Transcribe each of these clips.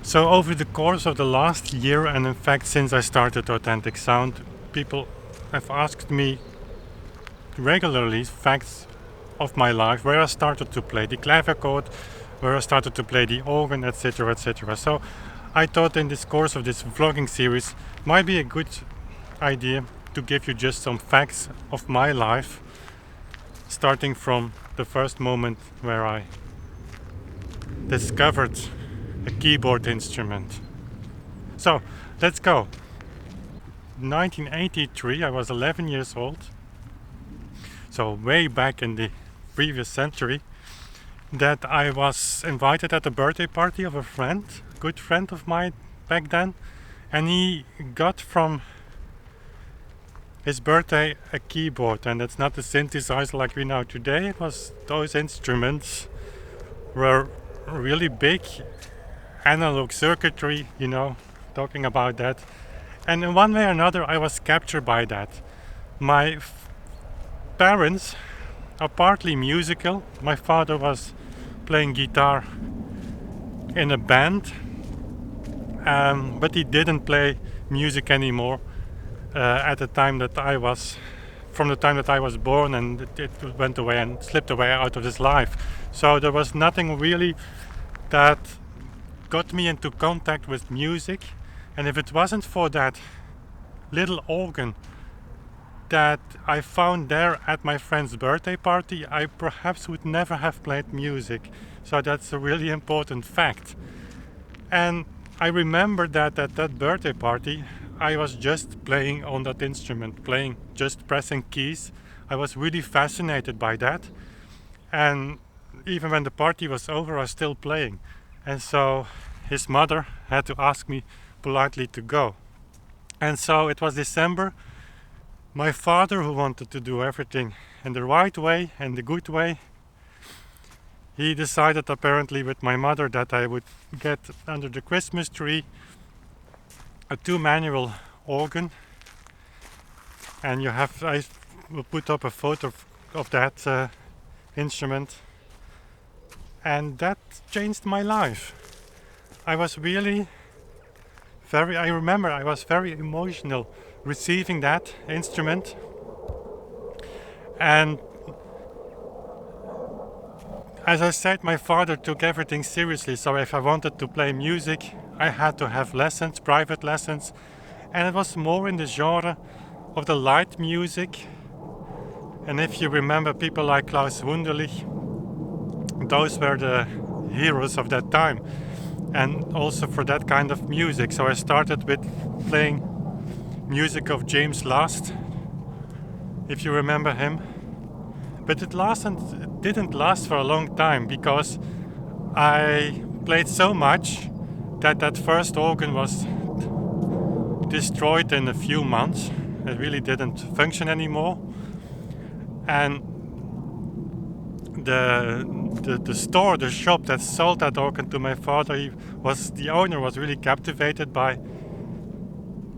So over the course of the last year, and in fact since I started Authentic Sound, people have asked me regularly facts of my life, where I started to play the clavichord, where I started to play the organ, etc, etc. So I thought in this course of this vlogging series might be a good idea to give you just some facts of my life, starting from the first moment where I discovered a keyboard instrument. So let's go. 1983, I was 11 years old, so way back in the previous century, that I was invited at the birthday party of a friend, good friend of mine back then, and he got from his birthday a keyboard, and it's not a synthesizer like we know today. It was those instruments were really big analog circuitry, talking about that. And in one way or another I was captured by that. My parents are partly musical. My father was playing guitar in a band, but he didn't play music anymore at the time that I was, from the time that I was born, and it went away and slipped away out of his life. So there was nothing really that got me into contact with music, and if it wasn't for that little organ that I found there at my friend's birthday party, I perhaps would never have played music. So that's a really important fact. And I remember that at that birthday party I was just playing on that instrument, just pressing keys. I was really fascinated by that, and even when the party was over I was still playing. And so his mother had to ask me politely to go. And so it was December. My father, who wanted to do everything in the right way and the good way, he decided apparently with my mother that I would get under the Christmas tree a 2-manual organ. And I will put up a photo of that instrument, and that changed my life. I remember I was very emotional receiving that instrument, and as I said, my father took everything seriously, so if I wanted to play music I had to have lessons, private lessons, and it was more in the genre of the light music. And if you remember people like Klaus Wunderlich, those were the heroes of that time, and also for that kind of music. So I started with playing music of James Last, if you remember him. But it didn't last for a long time, because I played so much that first organ was destroyed in a few months. It really didn't function anymore. And the shop that sold that organ to my father, the owner was really captivated by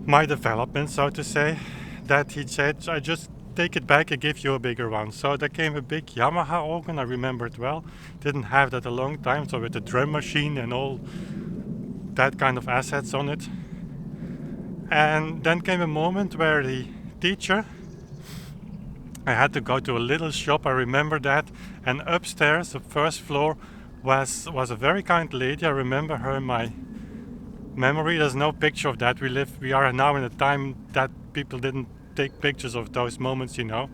my development, so to say, that he said, I just take it back and give you a bigger one. So there came a big Yamaha organ, I remember it well. Didn't have that a long time, so with the drum machine and all that kind of assets on it. And then came a moment where the teacher, I had to go to a little shop, I remember that, and upstairs, the first floor, was a very kind lady. I remember her in my memory. There's no picture of that. We are now in a time that people didn't take pictures of those moments, so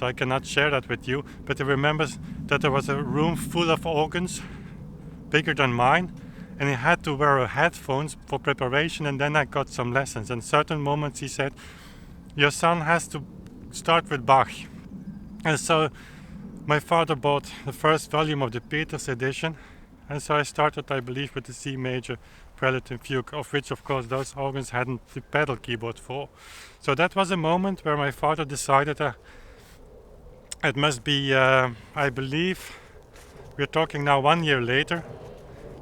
I cannot share that with you. But I remember that there was a room full of organs, bigger than mine, and I had to wear headphones for preparation, and then I got some lessons. And certain moments he said, your son has to start with Bach. And so my father bought the first volume of the Peters edition, and so I started, I believe, with the C major prelude and fugue, of which of course those organs hadn't the pedal keyboard for. So that was a moment where my father decided it must be, I believe, we're talking now 1 year later,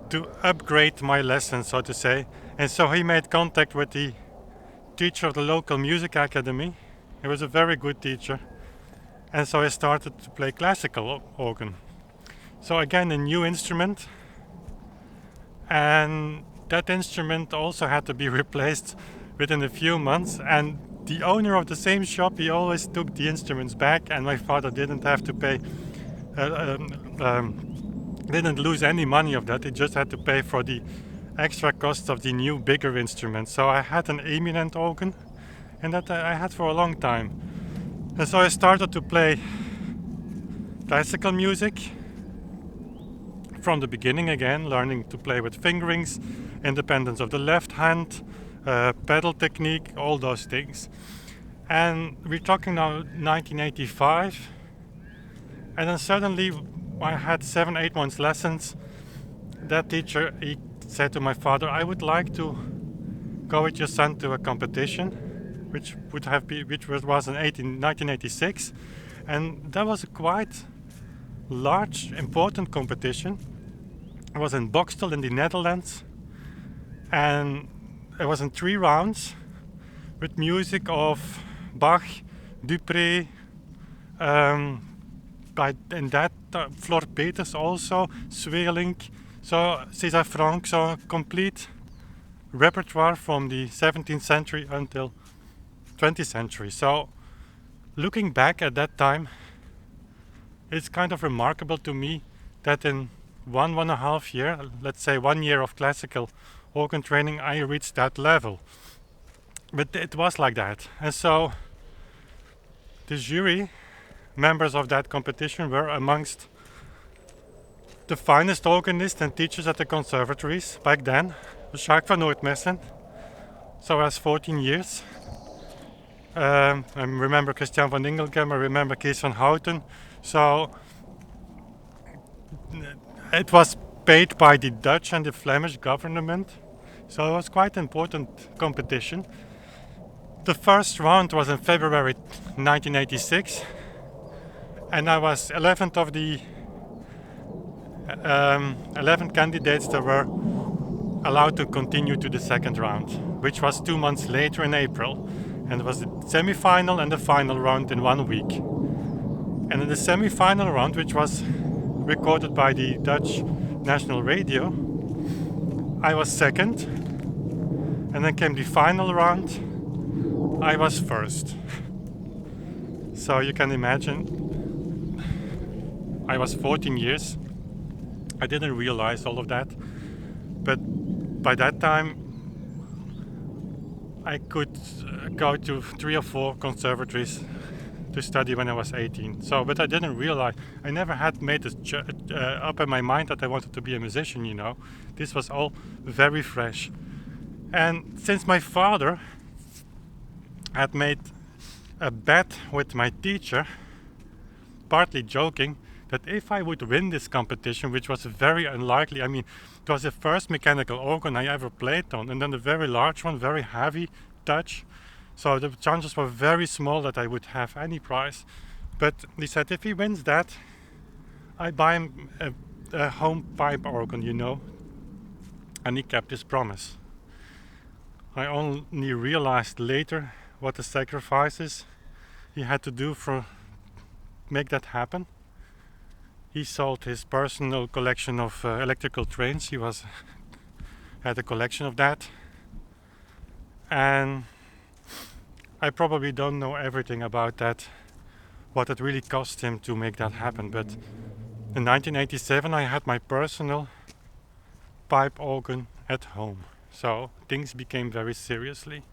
to upgrade my lessons, so to say. And so he made contact with the teacher of the local music academy. He was a very good teacher. And so I started to play classical organ. So again, a new instrument. And that instrument also had to be replaced within a few months, and the owner of the same shop, he always took the instruments back, and my father didn't have to pay, didn't lose any money of that. He just had to pay for the extra costs of the new, bigger instruments. So I had an eminent organ, and that I had for a long time. And so I started to play classical music from the beginning again, learning to play with fingerings, independence of the left hand, pedal technique, all those things. And we're talking now 1985, and then suddenly I had 7-8 months lessons. That teacher, he said to my father, I would like to go with your son to a competition, which was in 1986, and that was a quite large, important competition. It was in Boxtel in the Netherlands, and it was in 3 rounds with music of Bach, Dupré, in that Flor Peters also, Sweerlink, so César Franck, so complete repertoire from the 17th century until 20th century. So looking back at that time, it's kind of remarkable to me that in 1.5 year, let's say 1 year of classical organ training, I reached that level. But it was like that. And so the jury members of that competition were amongst the finest organists and teachers at the conservatories back then. Jacques van Noordmessen. So I was 14 years. I remember Christian van Ingelgem, I remember Kees van Houten. So it was paid by the Dutch and the Flemish government. So it was quite an important competition. The first round was in February 1986, and I was 11th of the 11 candidates that were allowed to continue to the second round, which was 2 months later in April, and it was the semi-final and the final round in 1 week. And in the semi-final round, which was recorded by the Dutch National Radio, I was second, and then came the final round. I was first. So you can imagine, I was 14 years. I didn't realize all of that, but by that time I could go to 3 or 4 conservatories to study when I was 18. So, but I didn't realize, I never had made this up in my mind that I wanted to be a musician, you know. This was all very fresh. And since my father had made a bet with my teacher, partly joking, that if I would win this competition, which was very unlikely, I mean, it was the first mechanical organ I ever played on, and then a very large one, very heavy Dutch, so the chances were very small that I would have any prize. But he said if he wins that, I buy him a home pipe organ, you know, and he kept his promise. I only realized later what the sacrifices he had to do for make that happen. He sold his personal collection of electrical trains. He had a collection of that, and I probably don't know everything about that, what it really cost him to make that happen. But in 1987 I had my personal pipe organ at home, so things became very seriously.